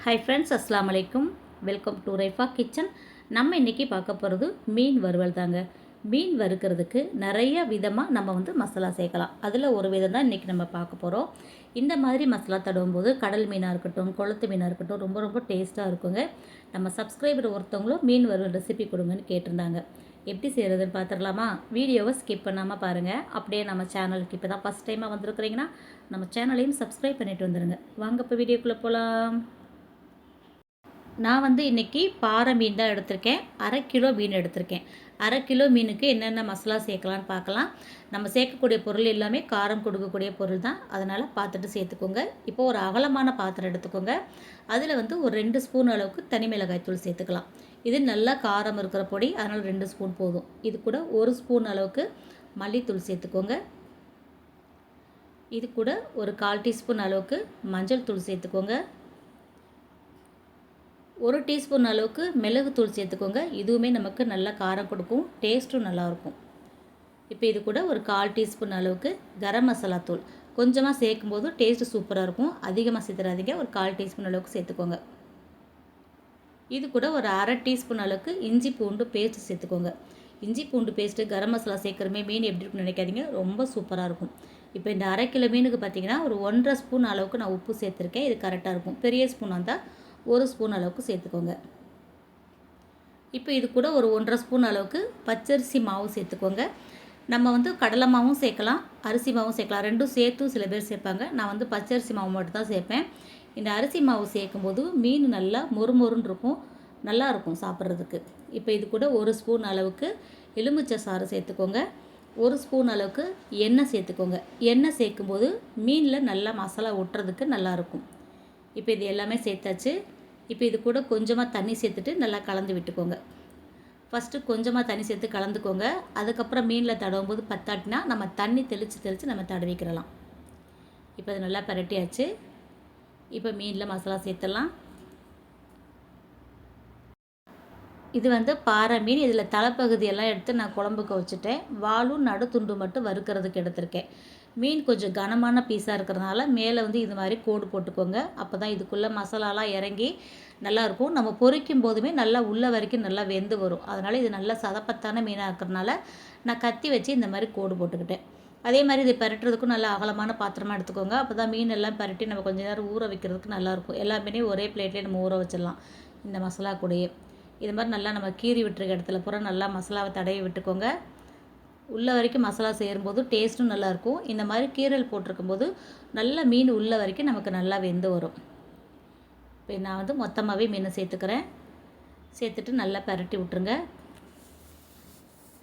Hi friends, அஸ்ஸலாமு அலைக்கும். Welcome to Raifa kitchen. நம்ம இன்றைக்கி பார்க்க போகிறது மீன் வறுவல் தாங்க. மீன் வறுக்கிறதுக்கு நிறைய விதமாக நம்ம மசாலா சேர்க்கலாம். அதில் ஒரு விதம் தான் இன்றைக்கி நம்ம பார்க்க போகிறோம். இந்த மாதிரி மசாலா தடவும் போது கடல் மீனாக இருக்கட்டும், குளத்து மீனாக இருக்கட்டும், ரொம்ப ரொம்ப டேஸ்ட்டாக இருக்குங்க. நம்ம சப்ஸ்கிரைபர் ஒருத்தவங்களும் மீன் வறுவல் ரெசிபி கொடுங்கன்னு கேட்டிருந்தாங்க. எப்படி செய்கிறதுன்னு பார்த்துடலாமா? வீடியோவை ஸ்கிப் பண்ணாமல் பாருங்கள். அப்படியே நம்ம சேனலுக்கு இப்போ தான் ஃபஸ்ட் டைமாக வந்திருக்கிறீங்கன்னா நம்ம சேனலையும் சப்ஸ்கிரைப் பண்ணிவிட்டு வந்துடுங்க. வாங்க இப்போ வீடியோக்குள்ளே போகலாம். நான் இன்றைக்கி பாறை மீன் தான் எடுத்திருக்கேன். 1/2 கிலோ மீன் எடுத்திருக்கேன். 1/2 கிலோ மீனுக்கு என்னென்ன மசாலா சேர்க்கலான்னு பார்க்கலாம். நம்ம சேர்க்கக்கூடிய பொருள் எல்லாமே காரம் கொடுக்கக்கூடிய பொருள் தான், அதனால் பார்த்துட்டு சேர்த்துக்கோங்க. இப்போது ஒரு அகலமான பாத்திரம் எடுத்துக்கோங்க. அதில் ஒரு 2 ஸ்பூன் அளவுக்கு தனி மிளகாய் தூள் சேர்த்துக்கலாம். இது நல்லா காரம் இருக்கிற பொடி, அதனால் 2 ஸ்பூன் போதும். இது கூட 1 ஸ்பூன் அளவுக்கு மல்லித்தூள் சேர்த்துக்கோங்க. இது கூட ஒரு 1/4 டீஸ்பூன் அளவுக்கு மஞ்சள் தூள் சேர்த்துக்கோங்க. 1 டீஸ்பூன் அளவுக்கு மிளகுத்தூள் சேர்த்துக்கோங்க. இதுவுமே நமக்கு நல்லா காரம் கொடுக்கும், டேஸ்ட்டும் நல்லாயிருக்கும். இப்போ இது கூட ஒரு 1/4 டீஸ்பூன் அளவுக்கு கரம் மசாலா தூள் கொஞ்சமாக சேர்க்கும்போது டேஸ்ட்டு சூப்பராக இருக்கும். அதிகமாக சேர்த்துறாதீங்க, ஒரு 1/4 டீஸ்பூன் அளவுக்கு சேர்த்துக்கோங்க. இது கூட ஒரு 1/2 டீஸ்பூன் அளவுக்கு இஞ்சி பூண்டு பேஸ்ட்டு சேர்த்துக்கோங்க. இஞ்சி பூண்டு பேஸ்ட்டு கரம் மசாலா சேர்க்குறமே மீன் எப்படி இருக்குன்னு நினைக்காதீங்க, ரொம்ப சூப்பராக இருக்கும். இப்போ இந்த 1/2 கிலோ மீனுக்கு பார்த்திங்கன்னா ஒரு 1.5 ஸ்பூன் அளவுக்கு நான் உப்பு சேர்த்துருக்கேன். இது கரெக்டாக இருக்கும். பெரிய ஸ்பூன் வந்தால் 1 ஸ்பூன் அளவுக்கு சேர்த்துக்கோங்க. இப்போ இது கூட ஒரு 1.5 ஸ்பூன் அளவுக்கு பச்சரிசி மாவு சேர்த்துக்கோங்க. நம்ம கடலை மாவும் சேர்க்கலாம், அரிசி மாவும் சேர்க்கலாம். ரெண்டும் சேர்த்து சில பேர் சேர்ப்பாங்க. நான் பச்சரிசி மாவு மட்டும் தான் சேர்ப்பேன். இந்த அரிசி மாவு சேர்க்கும்போது மீன் நல்லா மொறுமொறுன்னு இருக்கும், நல்லாயிருக்கும் சாப்பிட்றதுக்கு. இப்போ இது கூட 1 ஸ்பூன் அளவுக்கு எலுமிச்சை சாறு சேர்த்துக்கோங்க. 1 ஸ்பூன் அளவுக்கு எண்ணெய் சேர்த்துக்கோங்க. எண்ணெய் சேர்க்கும்போது மீனில் நல்லா மசாலா ஒட்டுறதுக்கு நல்லாயிருக்கும். இப்போ இது எல்லாமே சேர்த்தாச்சு. இப்போ இது கூட கொஞ்சமாக தண்ணி சேர்த்துட்டு நல்லா கலந்து விட்டுக்கோங்க. ஃபஸ்ட்டு கொஞ்சமாக தண்ணி சேர்த்து கலந்துக்கோங்க. அதுக்கப்புறம் மீனில் தடவும் போது பத்தாட்டினா நம்ம தண்ணி தெளித்து நம்ம தடவிக்கிறலாம். இப்போ அது நல்லா பரட்டியாச்சு. இப்போ மீனில் மசாலா சேர்த்துடலாம். இது பாறை மீன். இதில் தலைப்பகுதியெல்லாம் எடுத்து நான் குழம்புக்கு வச்சுட்டேன். வாலும் நடுத்துண்டு மட்டும் வறுக்கிறதுக்கு எடுத்திருக்கேன். மீன் கொஞ்சம் கனமான பீஸாக இருக்கிறதுனால மேலே இது மாதிரி கோடு போட்டுக்கோங்க. அப்போ தான் இதுக்குள்ளே மசாலாலாம் இறங்கி நல்லாயிருக்கும். நம்ம பொரிக்கும் போதுமே நல்லா உள்ள வரைக்கும் நல்லா வெந்து வரும். அதனால் இது நல்லா சதப்பத்தான மீனாக இருக்கிறதுனால நான் கத்தி வச்சு இந்த மாதிரி கோடு போட்டுக்கிட்டேன். அதே மாதிரி இது பரட்டுறதுக்கும் நல்லா அகலமான பாத்திரமாக எடுத்துக்கோங்க. அப்போ தான் மீன் எல்லாம் பரட்டி நம்ம கொஞ்சம் நேரம் ஊற வைக்கிறதுக்கு நல்லாயிருக்கும். எல்லா மீனையும் ஒரே பிளேட்லேயே நம்ம ஊற வச்சிடலாம். இந்த மசாலா கூடயே இது மாதிரி நல்லா நம்ம கீறி விட்டுருக்க இடத்துல பூரா நல்லா மசாலாவை தடவி விட்டுக்கோங்க. உள்ள வரைக்கும் மசாலா சேரும்போது டேஸ்ட்டும் நல்லாயிருக்கும். இந்த மாதிரி கீரல் போட்டிருக்கும்போது நல்லா மீன் உள்ள வரைக்கும் நமக்கு நல்லா வெந்து வரும். இப்போ நான் மொத்தமாகவே மீனை சேர்த்துக்கிறேன். சேர்த்துட்டு நல்லா பரட்டி விட்டுருங்க.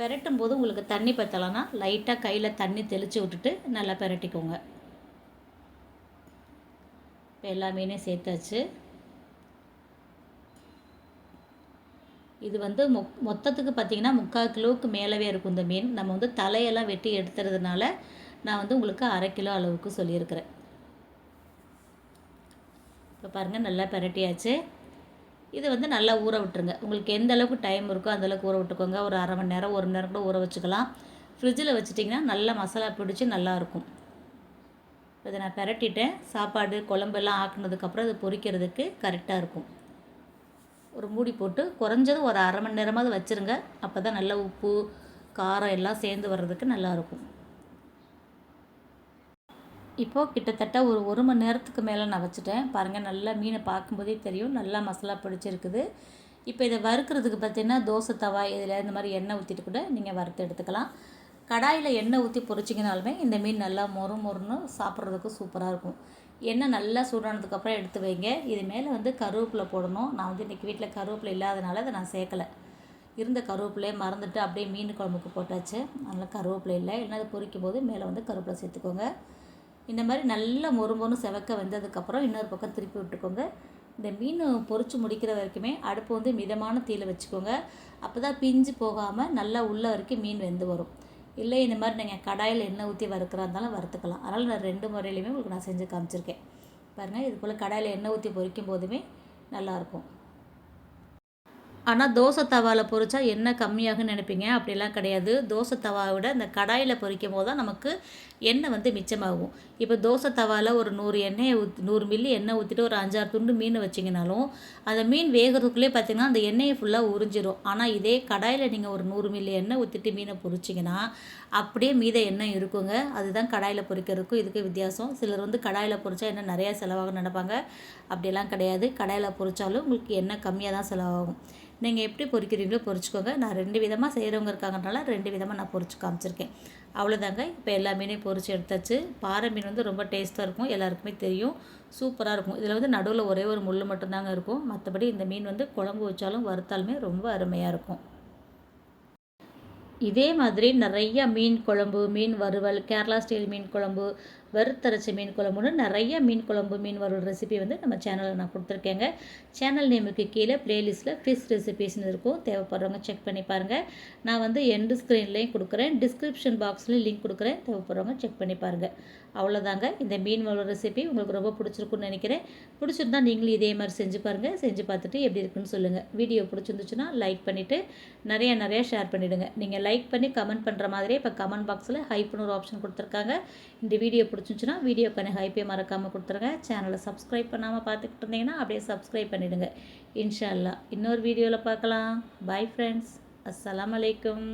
பரட்டும் போது உங்களுக்கு தண்ணி பற்றலைன்னா லைட்டாக கையில் தண்ணி தெளித்து விட்டுட்டு நல்லா பரட்டிக்கோங்க. இப்போ எல்லா மீனையும் சேர்த்தாச்சு. இது மொத்தத்துக்கு பார்த்திங்கன்னா 3/4 கிலோவுக்கு மேலவே இருக்கும் இந்த மீன். நம்ம தலையெல்லாம் வெட்டி எடுத்துறதுனால நான் உங்களுக்கு 1/2 கிலோ அளவுக்கு சொல்லியிருக்கிறேன். இப்போ பாருங்கள் நல்லா பரட்டியாச்சு. இது நல்லா ஊற விட்டுருங்க. உங்களுக்கு எந்த அளவுக்கு டைம் இருக்கோ அந்தளவுக்கு ஊற விட்டுக்கோங்க. ஒரு 1/2 மணி நேரம் 1 மணி நேரம் கூட ஊற வச்சுக்கலாம். ஃப்ரிட்ஜில் வச்சுட்டிங்கன்னா நல்லா மசாலா பிடிச்சி நல்லாயிருக்கும். இதை நான் பரட்டிட்டேன். சாப்பாடு குழம்பெல்லாம் ஆக்குனதுக்கப்புறம் இது பொரிக்கிறதுக்கு கரெக்டாக இருக்கும். ஒரு மூடி போட்டு குறைஞ்சது ஒரு 1/2 மணி நேரமாவது வச்சுருங்க. அப்போ தான் நல்லா உப்பு காரம் எல்லாம் சேர்ந்து வர்றதுக்கு நல்லாயிருக்கும். இப்போது கிட்டத்தட்ட ஒரு 1 மணி நேரத்துக்கு மேலே நான் வச்சுட்டேன். பாருங்கள் நல்லா மீனை பார்க்கும்போதே தெரியும் நல்லா மசாலா பிடிச்சிருக்குது. இப்போ இதை வறுக்கிறதுக்கு பார்த்திங்கன்னா தோசை தவா இதில் இந்த மாதிரி எண்ணெய் ஊற்றிட்டு கூட நீங்கள் வறுத்து எடுத்துக்கலாம். கடாயில் எண்ணெய் ஊற்றி பொரிச்சிங்கனாலுமே இந்த மீன் நல்லா மொறுன்னு சாப்பிட்றதுக்கு சூப்பராக இருக்கும். எண்ணெய் நல்லா சூடானதுக்கப்புறம் எடுத்து வைங்க. இது மேலே கருவேப்பிலை போடணும். நான் இன்றைக்கி வீட்டில் கருவேப்பிலை இல்லாதனால அதை நான் சேர்க்கலை. இருந்த கருவேப்பிலையை மறந்துட்டு அப்படியே மீன் குழம்புக்கு போட்டாச்சு. அதனால் கருவேப்பிலை இல்லை. இல்லைன்னா அது பொரிக்கும் போது மேலே கருவேப்பிலை சேர்த்துக்கோங்க. இந்த மாதிரி நல்லா மொறுமொறு செவக்க வெந்ததுக்கப்புறம் இன்னொரு பக்கம் திருப்பி விட்டுக்கோங்க. இந்த மீன் பொரித்து முடிக்கிற வரைக்குமே அடுப்பு மிதமான தீயில் வச்சுக்கோங்க. அப்போ தான் பிஞ்சு போகாமல் நல்லா உள்ள வரைக்கும் மீன் வெந்து வரும். இல்லை இந்த மாதிரி நீங்கள் கடாயில் எண்ணெய் ஊற்றி வறுக்கிறா இருந்தாலும் வறுத்துக்கலாம். அதனால் நான் 2 முறையிலையுமே உங்களுக்கு நான் செஞ்சு காமிச்சிருக்கேன். பாருங்கள் இது போல் கடாயில் எண்ணெய் ஊற்றி பொரிக்கும் போதுமே நல்லாயிருக்கும். ஆனால் தோசை தவாவில் பொரிச்சா எண்ணெய் கம்மியாகும்னு நினைப்பீங்க. அப்படிலாம் கிடையாது. தோசை தவாவை விட இந்த கடாயில் பொரிக்கும் போது தான் நமக்கு எண்ணெய் வந்து மிச்சமாகும். இப்போ தோசை தவாவில் ஒரு 100 மில்லி எண்ணெய் ஊற்றிட்டு ஒரு 5, 6 துண்டு மீன் வச்சிங்கனாலும் அந்த மீன் வேகிறதுக்குள்ளே பார்த்திங்கன்னா அந்த எண்ணெயை ஃபுல்லாக உறிஞ்சிரும். ஆனால் இதே கடாயில் நீங்கள் ஒரு 100 மில்லி எண்ணெய் ஊற்றிட்டு மீனை பொரிச்சிங்கன்னா அப்படியே மீத எண்ணெய் இருக்குங்க. அதுதான் கடாயில் பொரிக்கிறதுக்கும் இதுக்கு வித்தியாசம். சிலர் வந்து கடாயில் பொரிச்சா எண்ணெய் நிறையா செலவாகும்னு நினைப்பாங்க. அப்படியெல்லாம் கிடையாது. கடாயில் பொரிச்சாலும் உங்களுக்கு எண்ணெய் கம்மியாக தான் செலவாகும். நீங்கள் எப்படி பொரிக்கிறீங்களோ பொரிச்சுக்கோங்க. நான் 2 விதமாக செய்கிறவங்க இருக்காங்கனால 2 விதமாக நான் பொரிச்சு காமிச்சிருக்கேன். அவ்வளோதாங்க. இப்போ எல்லா மீனையும் பொரிச்சு எடுத்தாச்சு. பாறை மீன் வந்து ரொம்ப டேஸ்ட்டாக இருக்கும். எல்லாருக்குமே தெரியும். சூப்பராக இருக்கும். இதில் வந்து நடுவில் ஒரே ஒரு முள் மட்டும்தாங்க இருக்கும். மற்றபடி இந்த மீன் வந்து குழம்பு வச்சாலும் வறுத்தாலுமே ரொம்ப அருமையாக இருக்கும். இதே மாதிரி நிறையா மீன் குழம்பு, மீன் வறுவல், கேரளா ஸ்டைல் மீன் குழம்பு, வறுத்தரைச்ச மீன் குழம்புன்னு நிறைய மீன் குழம்பு, மீன் வறுவல் ரெசிபி வந்து நம்ம சேனலில் நான் கொடுத்துருக்கேங்க. சேனல் நேமுக்கு கீழே ப்ளேலிஸ்ட்டில் ஃபிஷ் ரெசிபீஸ்னு இருக்கும். தேவைப்படுறவங்க செக் பண்ணி பாருங்கள். நான் வந்து எண்டு ஸ்க்ரீன்லேயும் கொடுக்குறேன், டிஸ்கிரிப்ஷன் பாக்ஸ்லேயும் லிங்க் கொடுக்குறேன். தேவைப்படுறவங்க செக் பண்ணி பாருங்கள். அவ்வளோதாங்க. இந்த மீன் வறுவல் ரெசிபி உங்களுக்கு ரொம்ப பிடிச்சிருக்குன்னு நினைக்கிறேன். பிடிச்சிருந்தா நீங்களும் இதே மாதிரி செஞ்சு பாருங்கள். செஞ்சு பார்த்துட்டு எப்படி இருக்குன்னு சொல்லுங்கள். வீடியோ பிடிச்சிருந்துச்சுன்னா லைக் பண்ணிவிட்டு நிறையா ஷேர் பண்ணிவிடுங்க. நீங்கள் லைக் பண்ணி கமெண்ட் பண்ணுற மாதிரியே இப்போ கமெண்ட் பாக்ஸில் ஹைப்னு ஒரு ஆப்ஷன் கொடுத்துருக்காங்க. இந்த வீடியோ பிடிச்சிருந்துச்சுன்னா வீடியோக்கான ஹைப்பே மறக்காமல் கொடுத்துருங்க. சேனலை சப்ஸ்கிரைப் பண்ணாமல் பார்த்துக்கிட்டு இருந்தீங்கன்னா அப்படியே சப்ஸ்கிரைப் பண்ணிவிடுங்க. இன்ஷா அல்லாஹ் இன்னொரு வீடியோவில் பார்க்கலாம். Bye friends. அஸ்ஸலாமு அலைக்கும்.